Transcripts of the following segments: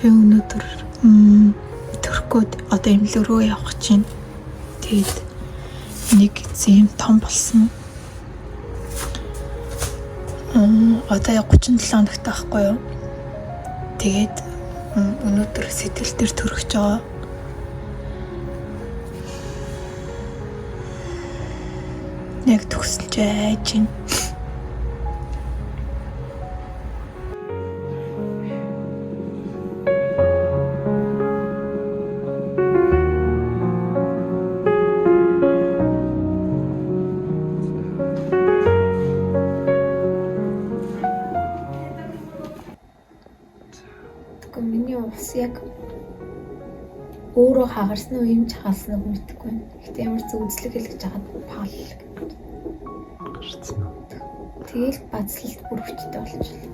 Би өнөөдөр Туркууд одоо эмнэлэг рүү явах гэж байна. Тэгээд нэг зэм том болсон. Одоо 37 хоногт байхгүй юу? Тэгээд өнөөдөр сэтгэл төр төрөж байгаа. Яг төгсөж айж байна. Миний ус яг өөрөө хагарсан уу юм ч хаалсан уу мэдгүй байна. Гэтэ ямар ч үзлэг хэлгэж хаад паал гарцсан уу. тэгэл бацлалт бүр хүчтэй болчихлоо.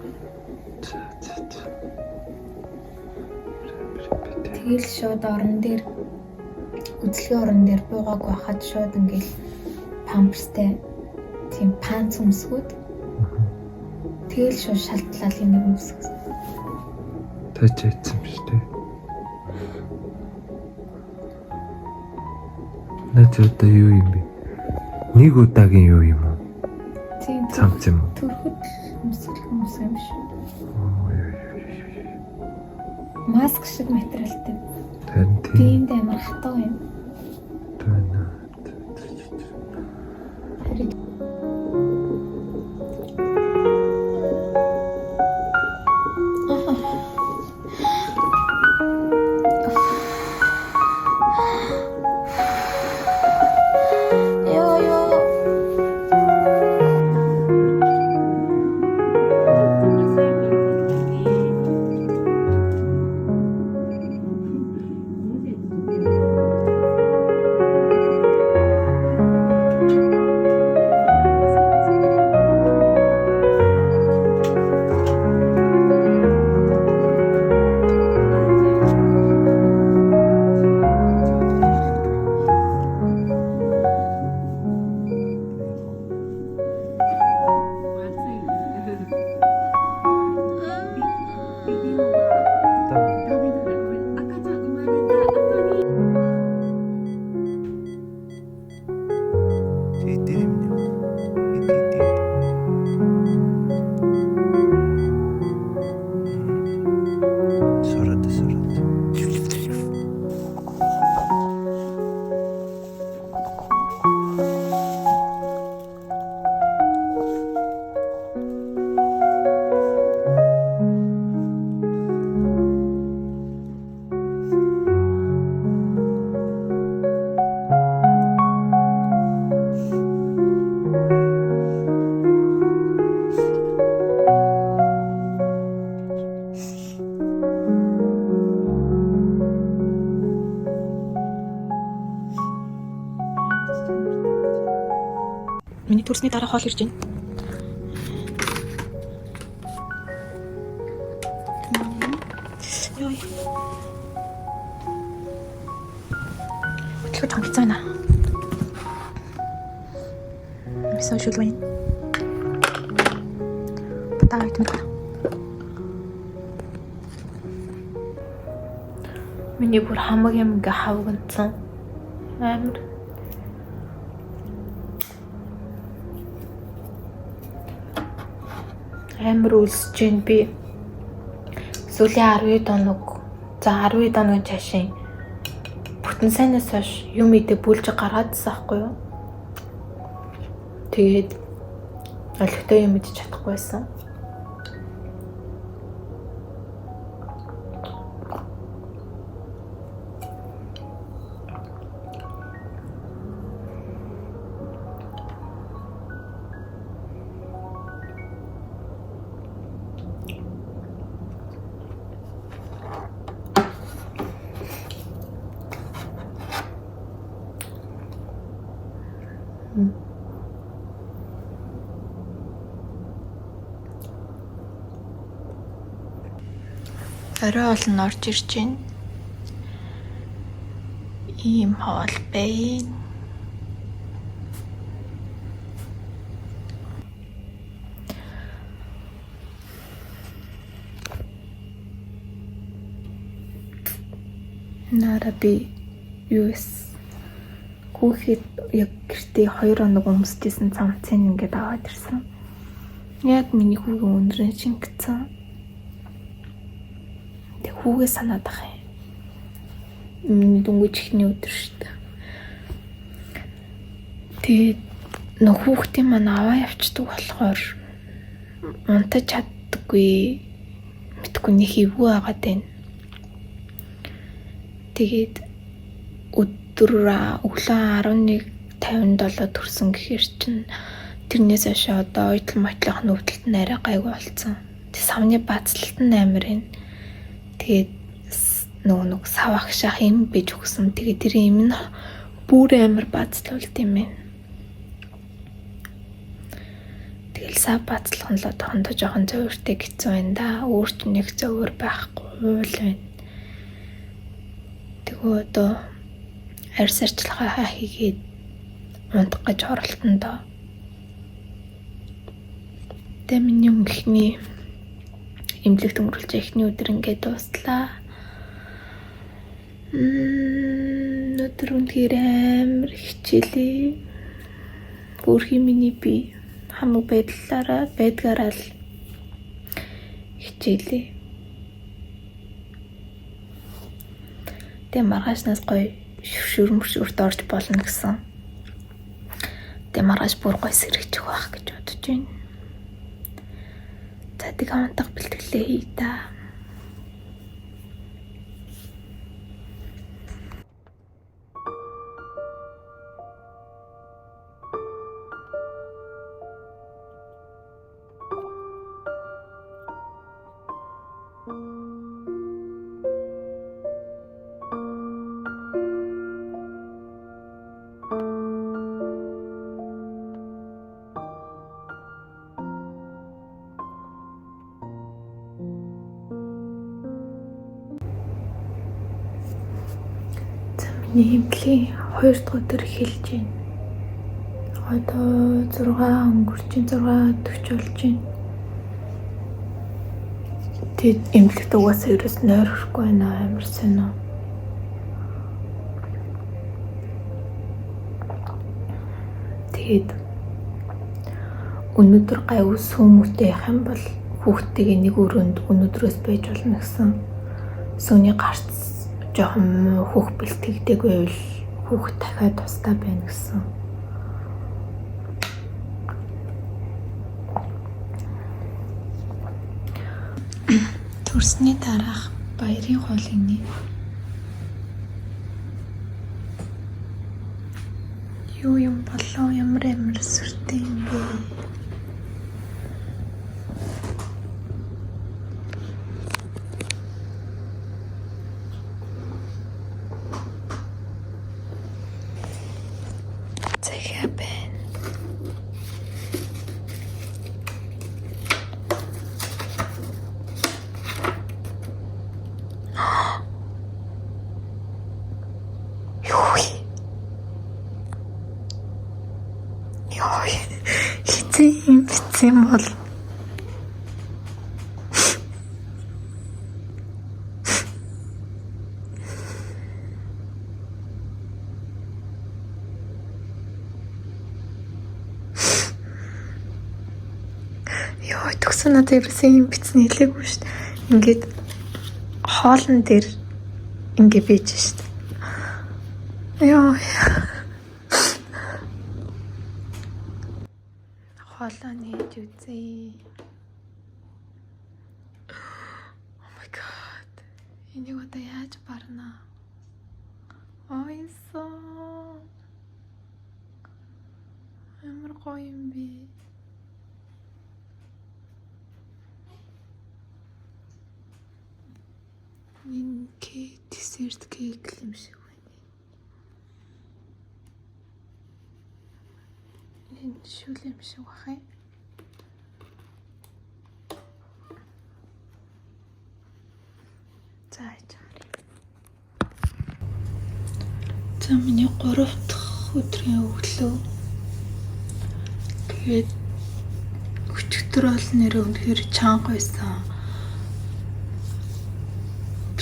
Тэгэл шууд орон дээр үзлэгийн орон дээр буугааг байхад шууд ингээл памперстэй тийм панц өмсгүүд тэгэл шууд шалтлал нэг өмсгсөн. Тэжээдсэн биш үү? Надад юу юм бэ? Нэг удаагийн юу юм уу? Тийм Цамц юм уу? төрөхөд өмсөх юм шүү. Маск шиг материалтай. Харин тийм. Биэнд амар хатуу юм. Тэна. Миний төрсний дараа хоол ирж байна. Йой. Өглөө тангицсан байна. Мисо шүлвэн. Батаа итмэ. Миний бүр хамаг юм гээ хавгандсан. Амар амар үлсэж байна би. Сүүлийн 12 хоног. За 12 хоногийн цаашаа бүтэн сайнаас хойш юм идэ бүлж гаргаадсан байхгүй юу? Тэгээд олигтой юм идэж чадахгүй байсан. Орой олон орж ирж байна. Ийм хоол байна. наараа би US хүүхэд яг гэртээ 2 хоног өмсөжсэн цамцын ингээд аваад ирсэн. Яг миний хүүгийн өндрийн шингэцэн. Тэг хүүгээ санаад ах юм. Дөнгөж ихний өдөр шүү дээ. Тэгээд нөх хүүхдийн маань аваа явчихдаг болохоор унтаж чаддаггүй. Мэдгүй нэг эвгүй байгаад байна. Тэгээд өглөө 11:57 төрсөн гэхээр чинь тэрнээс хойш одоо ойдл мотлох нөвдөлт нь арай гайгүй болсон. Тэг савны бацлалт нь амар байна. Тэгээд нэг сав агшаах юм биж өгсөн. Тэгээд тэр юм нь бүр амар бацлуулт юм байна. Тэгэл сав бацлах нь л одоохондоо жоохон зөөвөртэй хэцүү байна да. Өөрт нэг зөөвөр байхгүй уул байна. Тэгвэл одоо арьс арчилгаа хийгээд унтах гэж оролтон доо. Тэ миний өнгөний эмнэлэг төнгөрүүлж ихний өдөр ингээд дууслаа. Өдөр үнээр амар хичээлээ. Бүрхий миний би хамаг байдгаараа л хичээлээ. Тэ маргаашнаас гоё шүрмөрт орж болно гэсэн. Тэ маргааш бүр гоё сэргэж байх гэж бодож байна. За тэг хамтдаа бэлтгэлээ хий та. Миний эмнэлгийн 2 дахь өдөр эхэлж байна. Одоо 6 өнгөрч 6:40 болж байна. Тэг эмнэлэгт угаасаа ерөөс нойр өрөхгүй байна амар сонио. Тэгээд өнөөдөр гайгүй сүмүртэй явах юм бол хүүхдтэйгээ нэг өрөөнд өнөөдрөөс байж болно гэсэн. Сүүний гарц жоохон хүүхд бэлтгэдэг байвал хүүхд дахиад тустай байна гэсэн. Төрсний дараах баярын хоолны юу юм болоо ямар сүртэй юм бэ? Хизээ бицэн бол ёо төгсөн надад ерөөсөн юм бицэн хэлээгүй шүү дээ. Ингээд хоолн дээр ингээ бийж шүү дээ. Ёо хоолоо нээж үзье. Oh my god. Энийг одоо яаж барнаа? Ойсон. Амар гоё юм би. Энэ десерт кейк юм шиг байна. Энэ шүл юм шиг бахай. За миний 3 дахь өдрийн өглөө. Тэгээд өчигдөр бол нэр өнөхөр чанга байсан.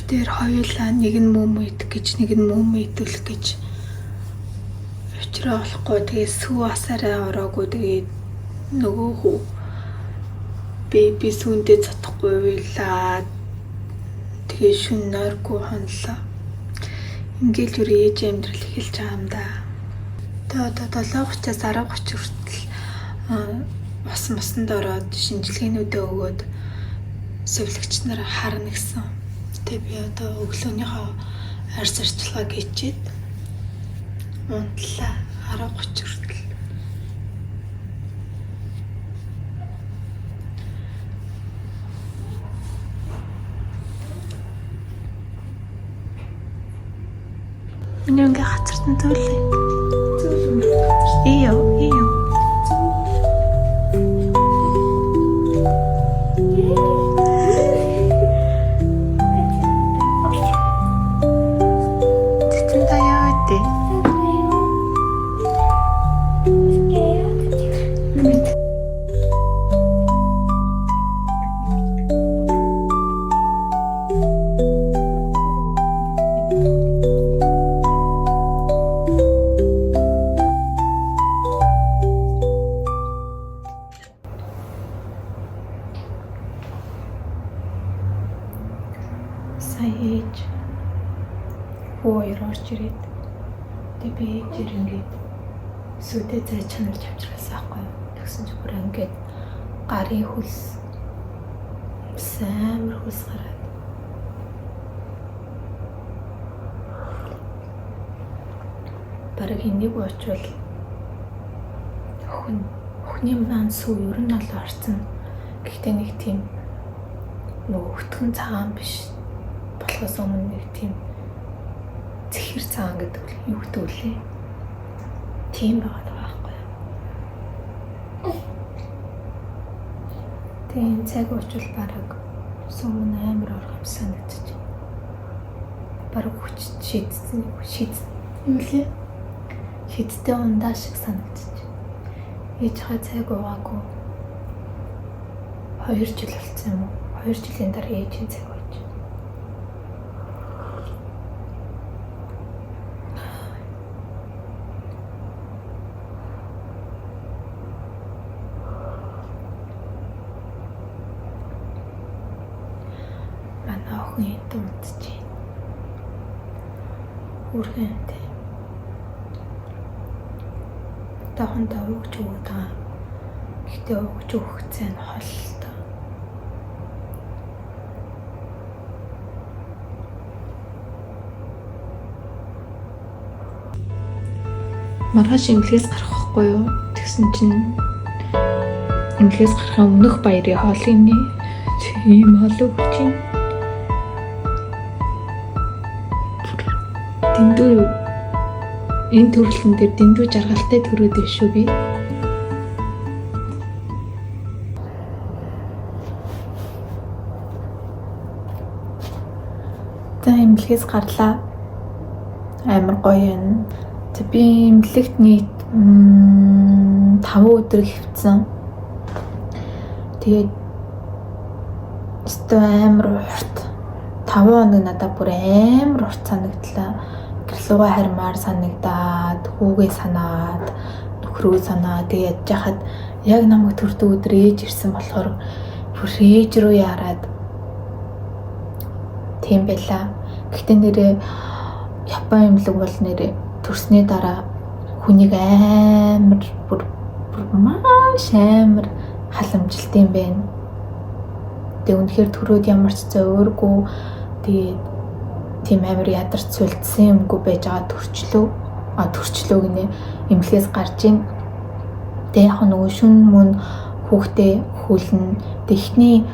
дээр хоёулаа нэг нь мөм идэх гэж нэг нь мөм идүүлэх гэж учраа болохгүй. Тэгээ сүү асаараа ороогүй. Тэгээ нөгөө хүү би сүүндээ цотхгүй уйлаа. Тэгээ шүн нойргүй хонлоо. Ингээл юу ээж амьдрал эхэлж байгаа юм да. Тэгээ одоо 7:30-аас 10:30 хүртэл мосонд ороод шинжилгээнүүдээ өгөөд сувилагч нар харна гэсэн. Тэгээ би одоо өглөөнийхөө арьс арчилгааг хийчихэд унтлаа 10:30 хүртэл. Миний ингээ хацартан төлөө. Ийо. Сая ээж хоёр орж ирээд тэгээ би ээжээр ингээд сүдэ зай чанарч авчирсан аахгүй. Тэгсэн чи бүр ингээд гарын хөлс амар хөлс гараад бараг энийг очвол өхний маань сүү ер нь ол орсон. Гэхдээ нэг тийм нөгөө хөтгөн цагаан биш. Болохоос өмнө нэг тийм зэхэр цагаан гэдэг юу гэдэг үлээ. Тийм байгаа байхгүй юу? Тийм цаг очвол бараг сумын амар орох юм санагдчих. Бараг хүч шийдсэн юу лээ? Шийдтэй ундаа шиг санагдчих. Ээж хаа цаг уугаагүй 2 жил болсон юм уу? 2 жилийн дараа ээжийн цаг ууж. Манай охин эдэмдэж байна. Үргэнтэй. Тахандаа өгч өгöd байгаа. Гэхдээ өгч өгөх зэн холтой. Маргааш имлгээс гарахгүй юу? Тэгсэн чинь имлгээс гарахын өмнөх баярын хоолны тийм холоо өгч. Дэндүү энэ төрөлн дээр дэндүү жаргалтай төрөөд байна шүү би. За имлгээс гарлаа. Амар гоё юм. Би имлэгт нийт 5 өдөр хэвцэн. Тэгээд өстөө амар урт 5 хоног надад бүр амар урт санагдлаа. Гэрлүүгээ хармаар санагдаад, хүүгээ санаад, нөхрөө санаад тэгээд яхад яг намайг төрдөг өдөр ээж ирсэн болохоор бүр ээж рүү яраад тийм байлаа. Гэхдээ нэрээ Япон имлэг бол нэрээ төрсний дараа хүнийг амар бүр маш амар халамжилт юм байна. Тэгээ үнэхээр төрөөд ямар ч зөөргүй тэгээд тийм амар ядарч сүлдсэн юмгүй байж байгаа төрчлөө гинэ имлгээс гарч ийн. Тэгээ яг нөгөө шүн мөн хүүхдээ хүлэн тэхний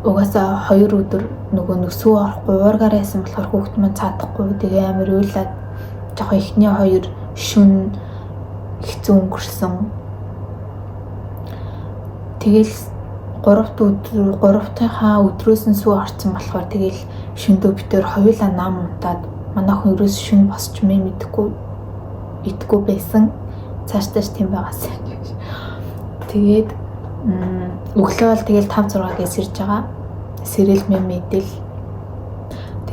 угаасаа 2 өдөр нөгөө нүсүү орохгүй уургаар байсан болохоор хүүхд маань цаадахгүй тэгээ амар уйлаад жоохон ихний 2 шүн хэцүү өнгөрсөн. Тэгэл 3-ийнхаа өдрөөс нь сүү орсон болохоор тэгэл шөндөө битээр хоёулаа нам унтаад манай хүн ерөөс шүн босч идэггүй байсан. Цааш тийм байгаасаа. Тэгээд өглөө бол тэгэл 5-6-аас ирж байгаа. Сэрэл мэдэл.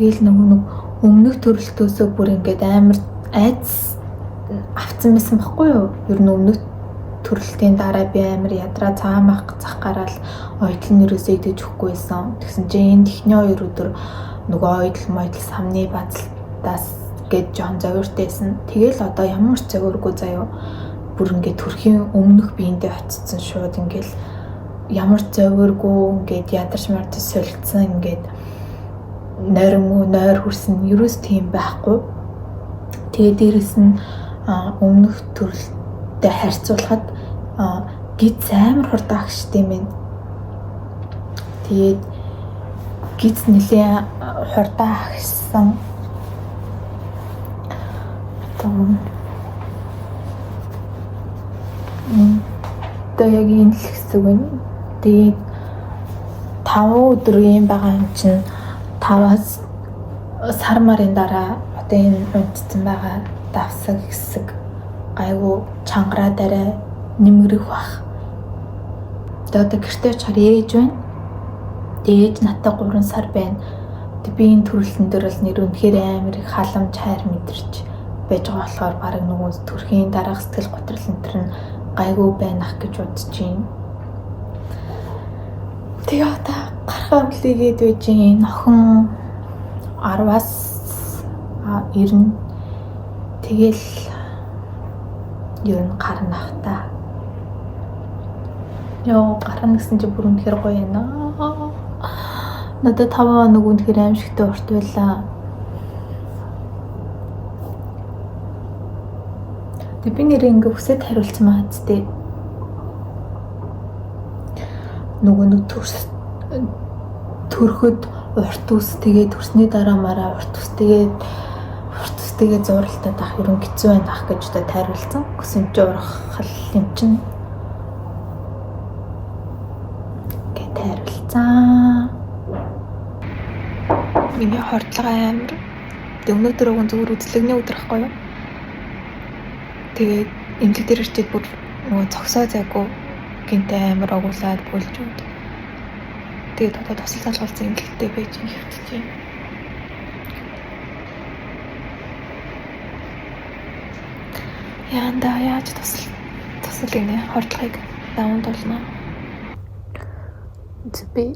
Тэгэл нэг өмнөх төрөлтөөсөө бүр ингээд амар айц авцсан байсан байхгүй юу? Ер нь өмнөх төрөлтийн дараа би амар ядраа цаамах зах гараал ойдл нь ерөөсөө идэж өгөхгүй байсан. Тэгсэн чинь энэ техний 2 өдөр нөгөө ойдл самны базалтаас гээд жоон зовиртайсэн. Тэгэл одоо ямар ч зовиргүй заяо. Бүр ингээд төрхийн өмнөх биендээ очсон шууд ингээд ямар зовиргүй ингээд ядарч марч солилцсон ингээд нойр хүрсэн ерөөс тийм байхгүй. Тэгээ дээрэс нь өмнөх төрөлттэй харьцуулахад гиз амар хурдан агштай юм. Тэгээд гиз нэлээ хурдан агшсан. Одоо яг энэ л хэсэг байна. Тэгээд 5 өдөр юм байгаа юм чинь 5-аас сар марын дараа одоо энэ унтсан байгаа давсаг хэсэг гайгүй чангараа дараа нэмэрэх бах. Одоо гэртээ чаар ээж байна. Тэгээд надтай 3 сар байна. Тэгээд би энэ төрөлтөн дээр бол нэр үнэхээр амар их халамж хайр мэдэрч байж байгаа болохоор баг нөгөө төрхийн дараах сэтгэл готрол энтер нь гайгүй байнах гэж бодож байна. Тэгээ одоо гарах амлигээд байж энэ охин 10-аас 90 тэгэл ер нь гарнах та. Яа гарна гэсэн чи бүр үнэхээр гоё юм аа. Надад 5 хоног үнэхээр аимшигтай урт байлаа. Тэг би нэр ингээ хүсэд хариулсан маа зү. Нөгөө нэг төрөхөд урт ус тэгээд төрсний дараа мараа урт ус тэгээд зуралтад ах ерөн хэцүү байна ах гэж та тайруулсан. Гэсэн чи урах юм чин гэ тайруулсан. Миний хордлого амар. Өнөөдөр өгөн зүгээр үзлэгний өдөр ахгүй юу? Тэгээд эмнэлэг дээр ирчээд бүр нөгөө цогсоо зайгүй гинтэй амар огуулаад бүлж өгд. Тэгээд одоо тусал залгуулсан эмнэлэгтэй байж хэвчэж байна. Яанда яаж тусал гинэ хордлогыг даванд болно. Би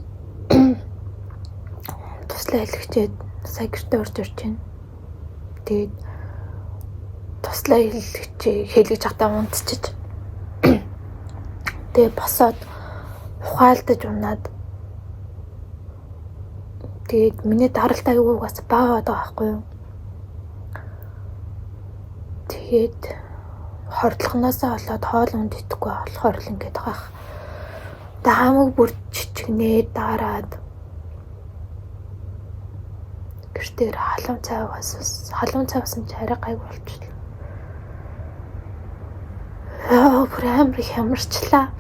туслаа хэлэгчээд сая гэртээ орж ирж байна. Тэгээд туслаа хэлэж хатаа унтчих. Тэгээ босоод ухаалдаж унаад тэгээд миний даралт аюугаас баагаад байгаа байхгүй юу. Тэгээд хордлогоноосоо болоод хоол унд идэхгүй болохоор л ингэж байгаа. Тэгээ хамаг бүр чичгнээ дараад гэртээр халуун цай уусан чи арай гайгүй болчихлоо. Бүр амар их ямарчлаа.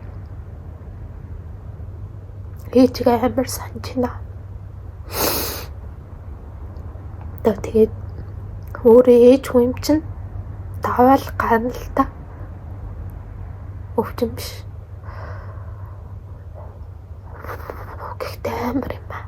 Ээжгээ амар санджина. Тэгээд өөрөө ээжгүй юм чинь даваал гарна л та. Өвчин биш. Гэхдээ амар юм аа.